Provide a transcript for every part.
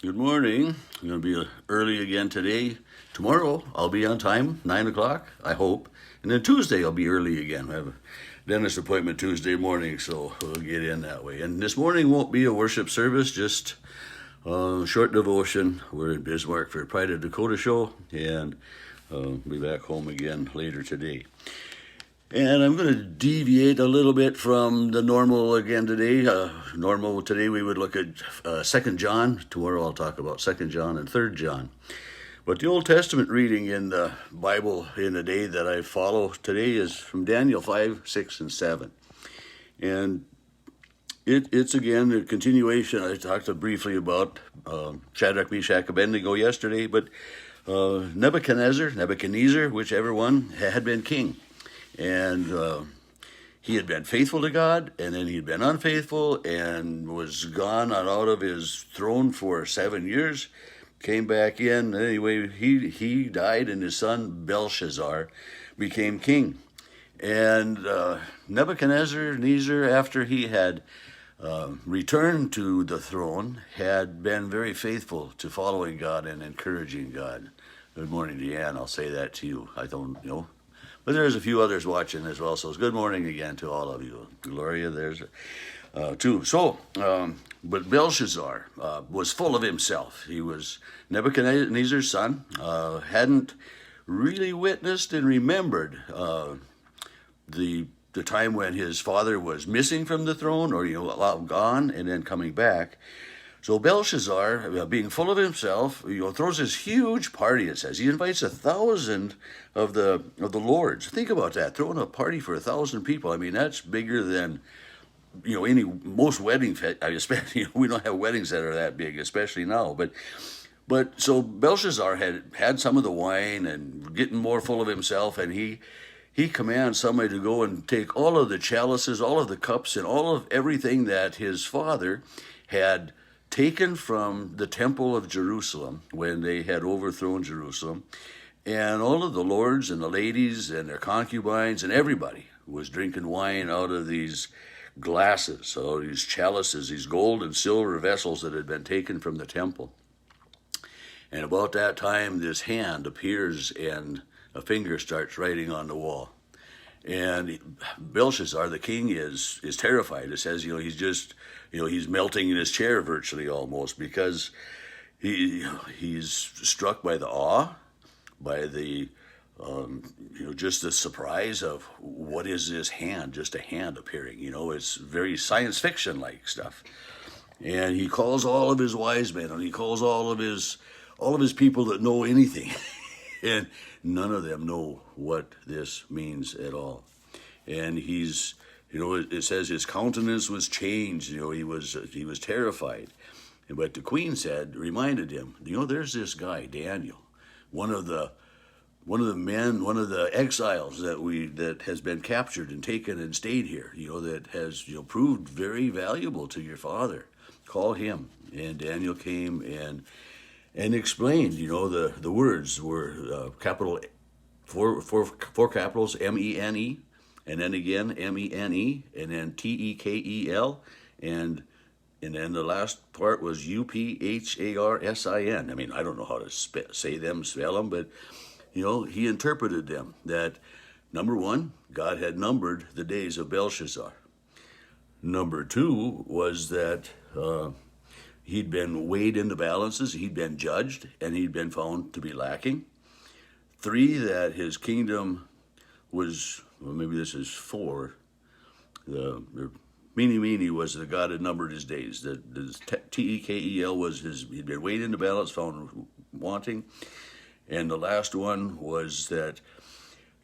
Good morning. I'm going to be early again today. Tomorrow I'll be on time, 9 o'clock, I hope. And then Tuesday I'll be early again. I have a dentist appointment Tuesday morning, so we'll get in that way. And this morning won't be a worship service, just a short devotion. We're in Bismarck for Pride of Dakota show, and be back home again later today. And I'm going to deviate a little bit from the normal again today. Normal today we would look at 2 John. Tomorrow I'll talk about 2 John and 3 John. But the Old Testament reading in the Bible in the day that I follow today is from Daniel 5, 6, and 7. And it's again a continuation. I talked briefly about Shadrach, Meshach, Abednego yesterday, but Nebuchadnezzar, whichever one, had been king. And he had been faithful to God, and then he'd been unfaithful and was gone out of his throne for 7 years, came back in. Anyway, he died, and his son Belshazzar became king. And Nebuchadnezzar, after he had returned to the throne, had been very faithful to following God and encouraging God. Good morning, Deanne. I'll say that to you. I don't know. But there's a few others watching as well, so it's good morning again to all of you. Gloria, there's too. So, but Belshazzar was full of himself. He was Nebuchadnezzar's son, hadn't really witnessed and remembered the time when his father was missing from the throne, or gone and then coming back. So Belshazzar, being full of himself, throws this huge party. It says he invites 1,000 of the lords. Think about that, throwing a party for 1,000 people. I mean, that's bigger than most weddings. Especially we don't have weddings that are that big, especially now. But so Belshazzar had some of the wine and getting more full of himself, and he commands somebody to go and take all of the chalices, all of the cups, and all of everything that his father had taken from the temple of Jerusalem when they had overthrown Jerusalem, and all of the lords and the ladies and their concubines and everybody was drinking wine out of these glasses, or these chalices, these gold and silver vessels that had been taken from the temple. And about that time, this hand appears and a finger starts writing on the wall. And Belshazzar, the king, is terrified. It says, he's just, he's melting in his chair virtually almost, because he's struck by the awe, by the, just the surprise of what is this hand, just a hand appearing. It's very science fiction like stuff. And he calls all of his wise men, and he calls all of his people that know anything. And none of them know what this means at all. And he's, it says his countenance was changed. He was terrified. But the queen reminded him, there's this guy, Daniel, one of the exiles that has been captured and taken and stayed here, that has, proved very valuable to your father. Call him. And Daniel came and explained, the words were capital, four capitals, M-E-N-E, and then again M-E-N-E, and then T-E-K-E-L, and then the last part was U-P-H-A-R-S-I-N. I mean, I don't know how to spell them, but, he interpreted them that, number one, God had numbered the days of Belshazzar. Number two was that he'd been weighed in the balances, he'd been judged, and he'd been found to be lacking. Three, that his kingdom was, maybe this is four, the Mene was the God had numbered his days. The T-E-K-E-L was he'd been weighed in the balance, found wanting. And the last one was that,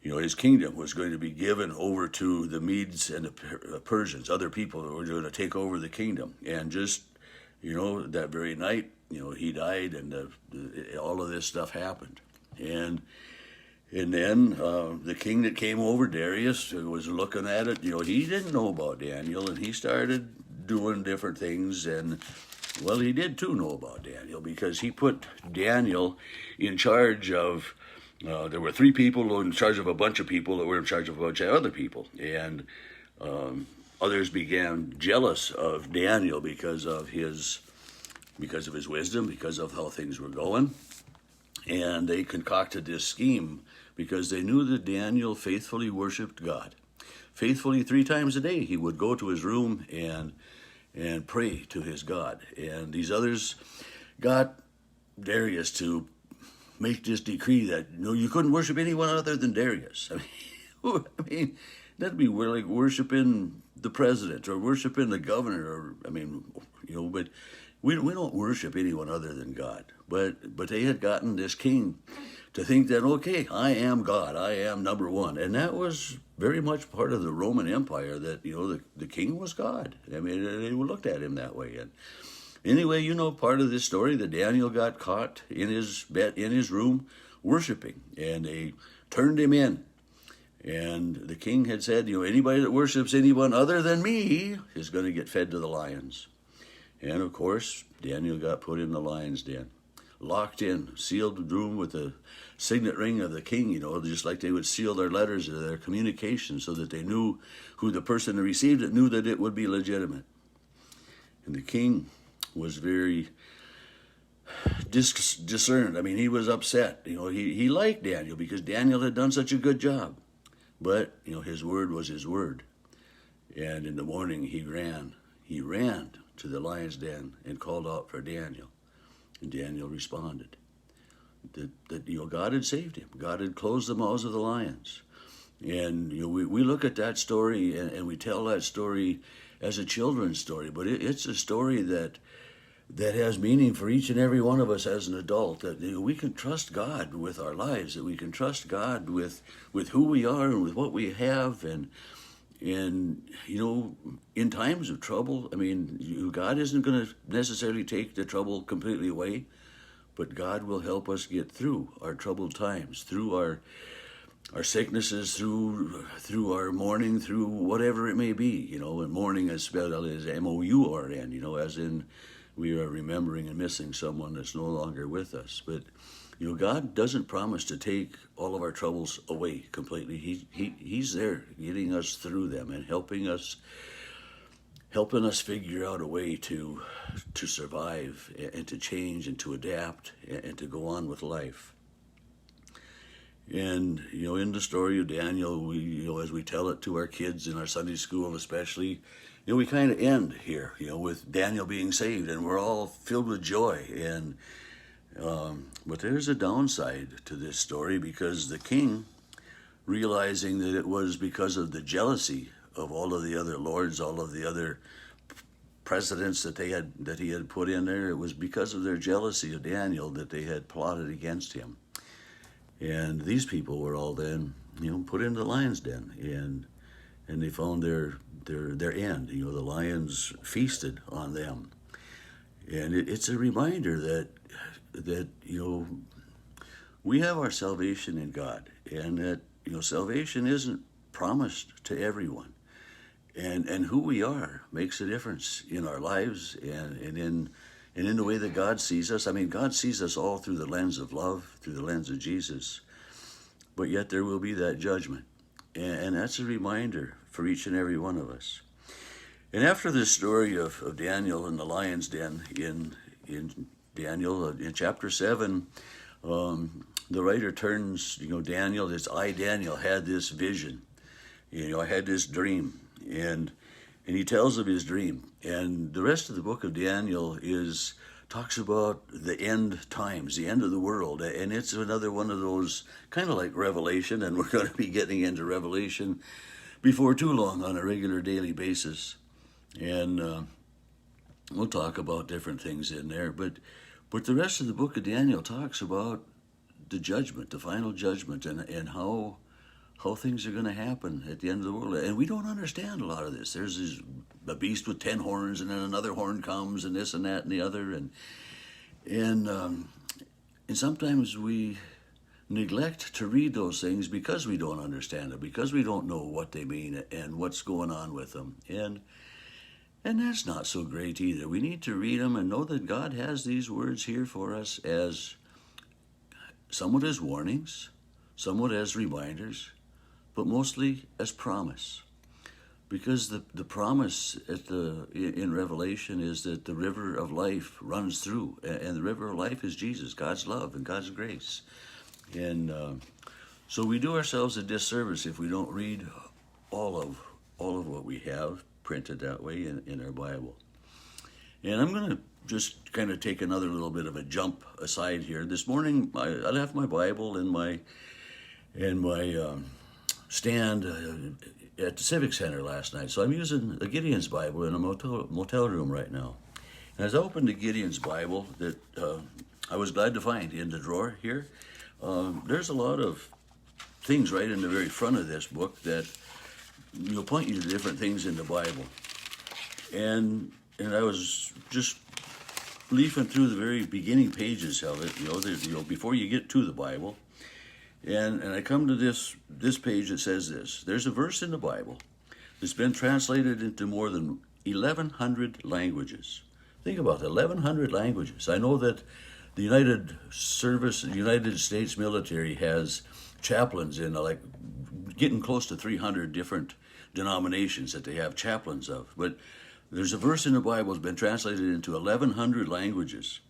his kingdom was going to be given over to the Medes and the Persians, other people that were going to take over the kingdom. And just, that very night, he died, and all of this stuff happened. And then the king that came over, Darius, was looking at it. He didn't know about Daniel, and he started doing different things. And, well, he did too know about Daniel, because he put Daniel in charge of, there were three people in charge of a bunch of people that were in charge of a bunch of other people. And others began jealous of Daniel because of his because of his wisdom, because of how things were going. And they concocted this scheme because they knew that Daniel faithfully worshiped God. Faithfully 3 times a day, he would go to his room and pray to his God. And these others got Darius to make this decree that you couldn't worship anyone other than Darius. I mean, that'd be like worshiping the president or worshiping the governor, or but we don't worship anyone other than God. But they had gotten this king to think that, okay, I am God, I am number one. And that was very much part of the Roman Empire, that, the king was God. I mean, they looked at him that way. And anyway, part of this story, that Daniel got caught in his bed, in his room, worshiping, and they turned him in. And the king had said, anybody that worships anyone other than me is going to get fed to the lions. And of course, Daniel got put in the lion's den, locked in, sealed room with the signet ring of the king, just like they would seal their letters or their communications, so that they knew who the person who received it knew that it would be legitimate. And the king was very discerned. I mean, he was upset. He liked Daniel because Daniel had done such a good job. But, his word was his word. And in the morning he ran to the lion's den and called out for Daniel. And Daniel responded that God had saved him. God had closed the mouths of the lions. And we look at that story and we tell that story as a children's story, but it's a story that has meaning for each and every one of us as an adult, that we can trust God with our lives, that we can trust God with who we are and with what we have. And in times of trouble, God isn't going to necessarily take the trouble completely away, but God will help us get through our troubled times, through our sicknesses, through our mourning, through whatever it may be. And mourning is spelled as M-O-U-R-N, as in we are remembering and missing someone that's no longer with us. But God doesn't promise to take all of our troubles away completely. He's there getting us through them and helping us figure out a way to survive and to change and to adapt and to go on with life. And in the story of Daniel, we as we tell it to our kids in our Sunday school especially, we kind of end here, with Daniel being saved, and we're all filled with joy. And but there's a downside to this story, because the king, realizing that it was because of the jealousy of all of the other lords, all of the other presidents that he had put in there, it was because of their jealousy of Daniel that they had plotted against him. And these people were all then, put into the lion's den, and they found their end. The lions feasted on them. And it's a reminder that we have our salvation in God, and that salvation isn't promised to everyone. And who we are makes a difference in our lives and in the way that God sees us. God sees us all through the lens of love, through the lens of Jesus. But yet there will be that judgment. And that's a reminder for each and every one of us. And after this story of Daniel in the lion's den, in Daniel, in chapter 7, the writer turns, Daniel, Daniel had this vision. I had this dream. And he tells of his dream. And the rest of the book of Daniel talks about the end times, the end of the world. And it's another one of those, kind of like Revelation, and we're going to be getting into Revelation before too long on a regular daily basis. And we'll talk about different things in there. But the rest of the book of Daniel talks about the judgment, the final judgment, and how things are going to happen at the end of the world. And we don't understand a lot of this. There's a beast with 10 horns, and then another horn comes, and this and that and the other. And sometimes we neglect to read those things because we don't understand it, because we don't know what they mean and what's going on with them. And that's not so great either. We need to read them and know that God has these words here for us as somewhat as warnings, somewhat as reminders, but mostly as promise. Because the promise in Revelation is that the river of life runs through, and the river of life is Jesus, God's love and God's grace. And so we do ourselves a disservice if we don't read all of what we have printed that way in our Bible. And I'm going to just kind of take another little bit of a jump aside here. This morning, I left my Bible in my stand at the Civic Center last night. So I'm using the Gideon's Bible in a motel room right now. And as I opened the Gideon's Bible that I was glad to find in the drawer here, there's a lot of things right in the very front of this book that will point you to different things in the Bible. And I was just leafing through the very beginning pages of it, before you get to the Bible. And I come to this page that says this. There's a verse in the Bible that's been translated into more than 1,100 languages. Think about that, 1,100 languages. I know that the United States military has chaplains in getting close to 300 different denominations that they have chaplains of. But there's a verse in the Bible that's been translated into 1,100 languages.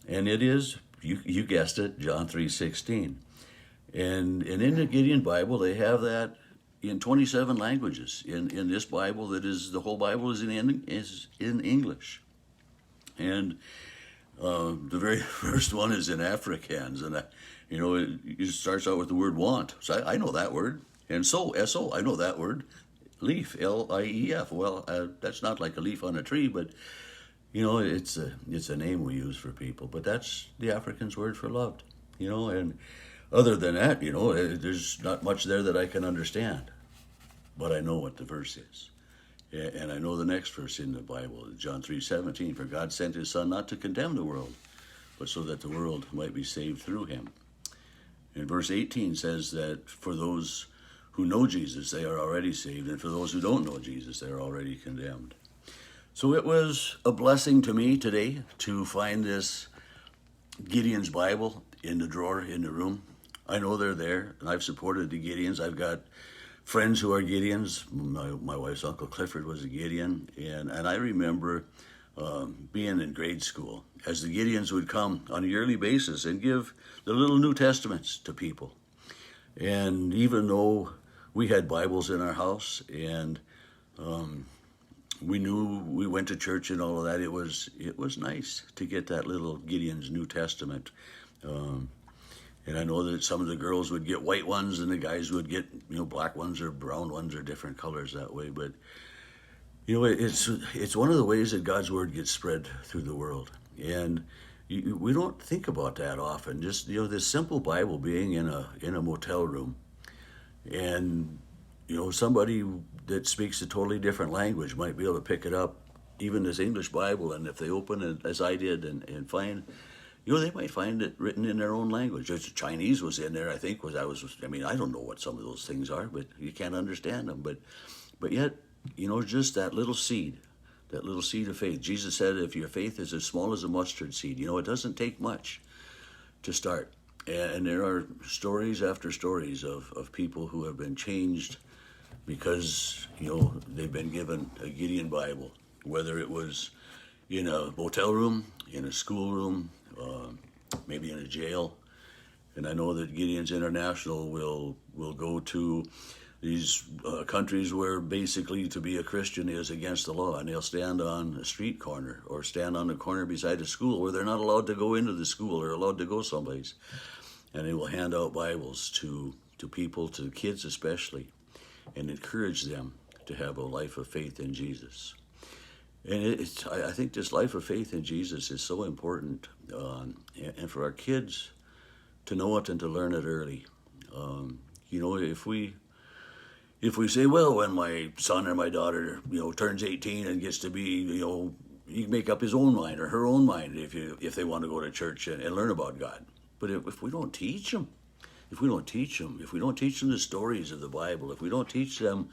And it is, you guessed it, John 3:16. And in the Gideon Bible, they have that in 27 languages. In this Bible, the whole Bible is in English. And the very first one is in Afrikaans, and it starts out with the word want. So I know that word. And S-O, I know that word. Leaf, L-I-E-F. Well, that's not like a leaf on a tree, but it's a name we use for people. But that's the Afrikaans word for loved. And other than that, there's not much there that I can understand. But I know what the verse is. And I know the next verse in the Bible, John 3:17, for God sent his Son not to condemn the world, but so that the world might be saved through him. And verse 18 says that for those who know Jesus, they are already saved, and for those who don't know Jesus, they are already condemned. So it was a blessing to me today to find this Gideon's Bible in the drawer in the room. I know they're there, and I've supported the Gideons. I've got friends who are Gideons. My wife's Uncle Clifford was a Gideon, and I remember being in grade school as the Gideons would come on a yearly basis and give the little New Testaments to people. And even though we had Bibles in our house and we knew we went to church and all of that, it was nice to get that little Gideon's New Testament. And I know that some of the girls would get white ones and the guys would get, black ones or brown ones or different colors that way. But, it's one of the ways that God's Word gets spread through the world. And we don't think about that often. Just, this simple Bible being in a motel room. And, somebody that speaks a totally different language might be able to pick it up, even this English Bible. And if they open it, as I did, and find... they might find it written in their own language. Chinese was in there, I think. I don't know what some of those things are, but you can't understand them. But yet, just that little seed of faith. Jesus said, if your faith is as small as a mustard seed, it doesn't take much to start. And there are stories after stories of people who have been changed because, they've been given a Gideon Bible, whether it was in a motel room, in a school room, maybe in a jail. And I know that Gideons International will go to these countries where basically to be a Christian is against the law, and they'll stand on a street corner or stand on a corner beside a school where they're not allowed to go into the school or allowed to go someplace, and they will hand out Bibles to people, to kids especially, and encourage them to have a life of faith in Jesus. And I think this life of faith in Jesus is so important, and for our kids to know it and to learn it early. If we say, well, when my son or my daughter, turns 18 and gets to be, he can make up his own mind or her own mind if they want to go to church and learn about God. But if we don't teach them, if we don't teach them the stories of the Bible, if we don't teach them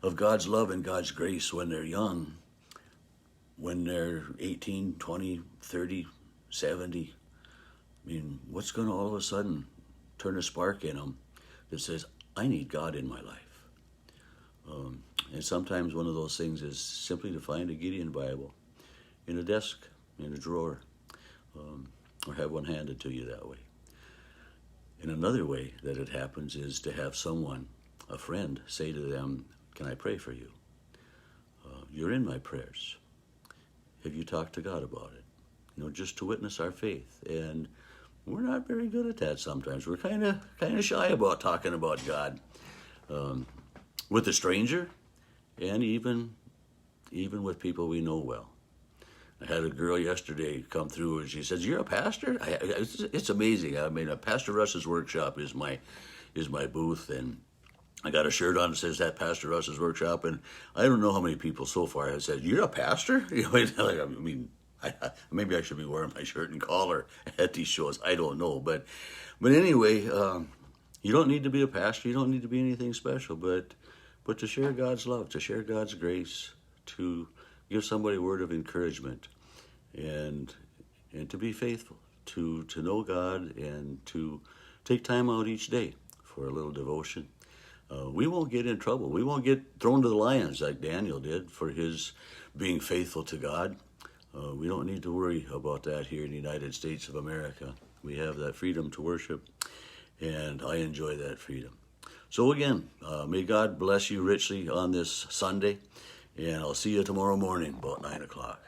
of God's love and God's grace when they're young, when they're 18, 20, 30, 70, what's going to all of a sudden turn a spark in them that says, I need God in my life? And sometimes one of those things is simply to find a Gideon Bible in a desk, in a drawer, or have one handed to you that way. And another way that it happens is to have someone, a friend, say to them, "Can I pray for you? You're in my prayers. Have you talked to God about it?" Just to witness our faith. And we're not very good at that sometimes. We're kind of shy about talking about God with a stranger, and even with people we know well. I had a girl yesterday come through and she says, "You're a pastor?" It's amazing. I mean, Pastor Russ's workshop is my booth, and I got a shirt on that says that Pastor Russ's workshop, and I don't know how many people so far have said, "You're a pastor?" Maybe I should be wearing my shirt and collar at these shows. I don't know, but anyway, you don't need to be a pastor. You don't need to be anything special, but to share God's love, to share God's grace, to give somebody a word of encouragement, and to be faithful, to know God, and to take time out each day for a little devotion. We won't get in trouble. We won't get thrown to the lions like Daniel did for his being faithful to God. We don't need to worry about that here in the United States of America. We have that freedom to worship, and I enjoy that freedom. So again, may God bless you richly on this Sunday, and I'll see you tomorrow morning about 9 o'clock.